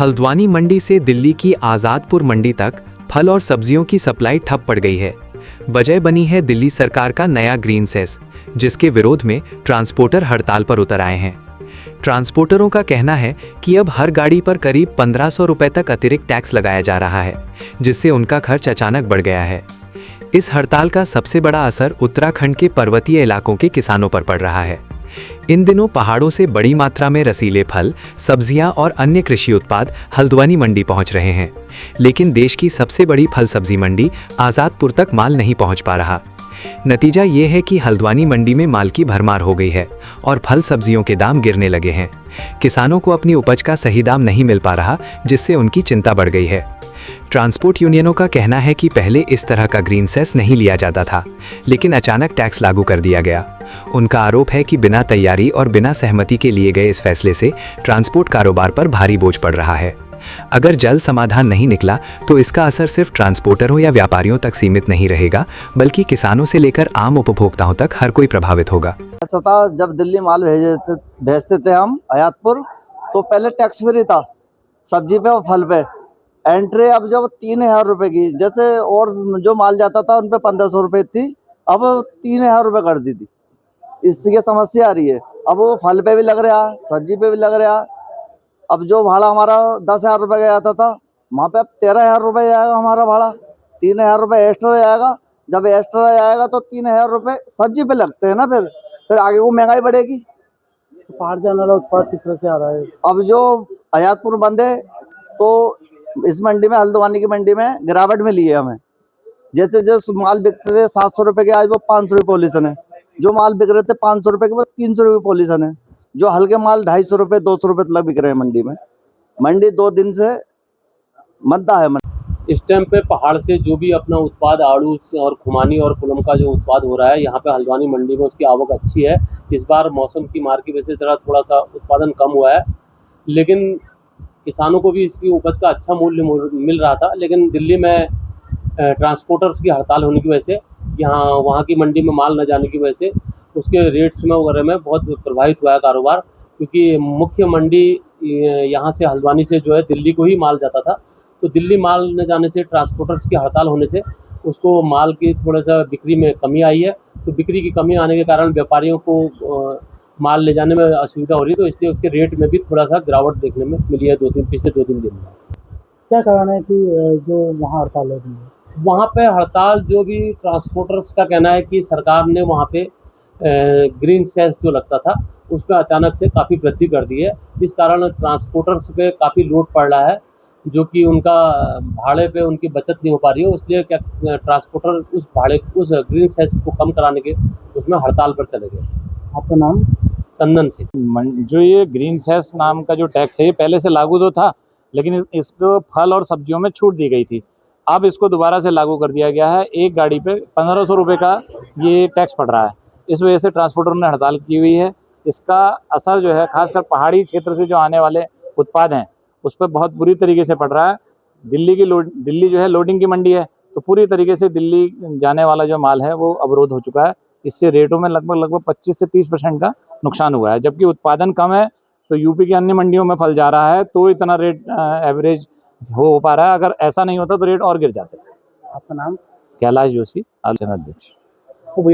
हल्द्वानी मंडी से दिल्ली की आज़ादपुर मंडी तक फल और सब्जियों की सप्लाई ठप पड़ गई है। वजह बनी है दिल्ली सरकार का नया ग्रीन सेस, जिसके विरोध में ट्रांसपोर्टर हड़ताल पर उतर आए हैं। ट्रांसपोर्टरों का कहना है कि अब हर गाड़ी पर करीब 1500 रुपए तक अतिरिक्त टैक्स लगाया जा रहा है, जिससे उनका खर्च अचानक बढ़ गया है। इस हड़ताल का सबसे बड़ा असर उत्तराखंड के पर्वतीय इलाकों के किसानों पर पड़ रहा है। इन दिनों पहाड़ों से बड़ी मात्रा में रसीले फल, सब्जियां और अन्य कृषि उत्पाद हल्द्वानी मंडी पहुंच रहे हैं, लेकिन देश की सबसे बड़ी फल सब्जी मंडी आज़ादपुर तक माल नहीं पहुंच पा रहा। नतीजा ये है कि हल्द्वानी मंडी में माल की भरमार हो गई है और फल सब्जियों के दाम गिरने लगे हैं। किसानों को अपनी उपज का सही दाम नहीं मिल पा रहा, जिससे उनकी चिंता बढ़ गई है। ट्रांसपोर्ट यूनियनों का कहना है कि पहले इस तरह का ग्रीन सेस नहीं लिया जाता था, लेकिन अचानक टैक्स लागू कर दिया गया। उनका आरोप है कि बिना तैयारी और बिना सहमति के लिए गए इस फैसले से ट्रांसपोर्ट कारोबार पर भारी बोझ पड़ रहा है। अगर जल्द समाधान नहीं निकला तो इसका असर सिर्फ ट्रांसपोर्टरों या व्यापारियों तक सीमित नहीं रहेगा, बल्कि किसानों से लेकर आम उपभोक्ताओं तक हर कोई प्रभावित होगा। ऐसा था, जब दिल्ली माल भेजते थे हम आयातपुर, तो पहले टैक्स फ्री था सब्जी पे और फल पे। एंट्री अब जब 3000 रुपए की, जैसे और जो माल जाता था उन पे 1500 रुपए थी, अब 3000 रुपए कर दी थी। इसकी समस्या आ रही है। अब वो फल पे भी लग रहा, सब्जी पे भी लग रहा। अब जो भाड़ा हमारा 10,000 रुपए का आता था, वहाँ पे अब 13,000 रुपए जाएगा हमारा भाड़ा। 3,000 रुपए एक्स्ट्रा जाएगा। जब एक्स्ट्रा जाएगा तो 3,000 रुपए सब्जी पे लगते हैं ना, फिर आगे वो महंगाई बढ़ेगी। तो बाहर जाने वाला उत्पाद किस तरह से आ रहा है? अब जो आयातपुर बंद है, तो इस मंडी में, हल्द्वानी की मंडी में गिरावट मिली है हमें। जैसे जो माल बिकते थे 700 रुपए के, आज वो 500 रुपए पॉलिशन है। जो माल बिक रहे थे 500 रुपए के, वो 300 रुपए पॉलिशन है। जो हल्के माल 250 रुपए 200 रुपए तक बिक रहे हैं मंडी में। मंडी 2 दिन से मंदा है। इस टाइम पे पहाड़ से जो भी अपना उत्पाद आड़ू और खुमानी और पुलम का जो उत्पाद हो रहा है यहाँ पे हल्द्वानी मंडी में, उसकी आवक अच्छी है। इस बार मौसम की मार की वजह से थोड़ा सा उत्पादन कम हुआ है, लेकिन किसानों को भी इसकी उपज का अच्छा मूल्य मिल रहा था। लेकिन दिल्ली में ट्रांसपोर्टर्स की हड़ताल होने की वजह से, यहाँ वहाँ की मंडी में माल न जाने की वजह से उसके रेट्स में वगैरह में बहुत प्रभावित हुआ है कारोबार। क्योंकि मुख्य मंडी यहाँ से हल्द्वानी से जो है दिल्ली को ही माल जाता था, तो दिल्ली माल न जाने से, ट्रांसपोर्टर्स की हड़ताल होने से उसको माल की थोड़ा सा बिक्री में कमी आई है। तो बिक्री की कमी आने के कारण व्यापारियों को माल ले जाने में असुविधा हो रही है, तो इसलिए उसके रेट में भी थोड़ा सा गिरावट देखने में मिली है पिछले 2-3 दिन में। क्या कारण है कि जो वहाँ हड़ताल हो रही है? वहाँ पे हड़ताल, जो भी ट्रांसपोर्टर्स का कहना है कि सरकार ने वहाँ पे ग्रीन सेस जो लगता था उसमें अचानक से काफ़ी वृद्धि कर दी है। इस कारण ट्रांसपोर्टर्स पे काफ़ी लोड पड़ रहा है, जो कि उनका भाड़े पे उनकी बचत नहीं हो पा रही है। इसलिए क्या ट्रांसपोर्टर उस ग्रीन सेस को कम कराने के उसमें हड़ताल पर चले गए। आपका नाम? चंदन सिंह। जो ये ग्रीन सेस नाम का जो टैक्स है, ये पहले से लागू तो था, लेकिन इसको फल और सब्जियों में छूट दी गई थी। अब इसको दोबारा से लागू कर दिया गया है। एक गाड़ी पे 1500 रुपये का ये टैक्स पड़ रहा है। इस वजह से ट्रांसपोर्टरों ने हड़ताल की हुई है। इसका असर जो है, खासकर पहाड़ी क्षेत्र से जो आने वाले उत्पाद हैं उस पर बहुत बुरी तरीके से पड़ रहा है। दिल्ली जो है लोडिंग की मंडी है, तो पूरी तरीके से दिल्ली जाने वाला जो माल है वो अवरोध हो चुका है। इससे रेटों में लगभग 25 से 30% का नुकसान हुआ है। जबकि उत्पादन कम है, तो यूपी की अन्य मंडियों में फल जा रहा है, तो इतना रेट एवरेज हो पा रहा है। अगर ऐसा नहीं होता तो रेट और गिर जाते। आपका नाम? कैलाश जोशी, अध्यक्ष।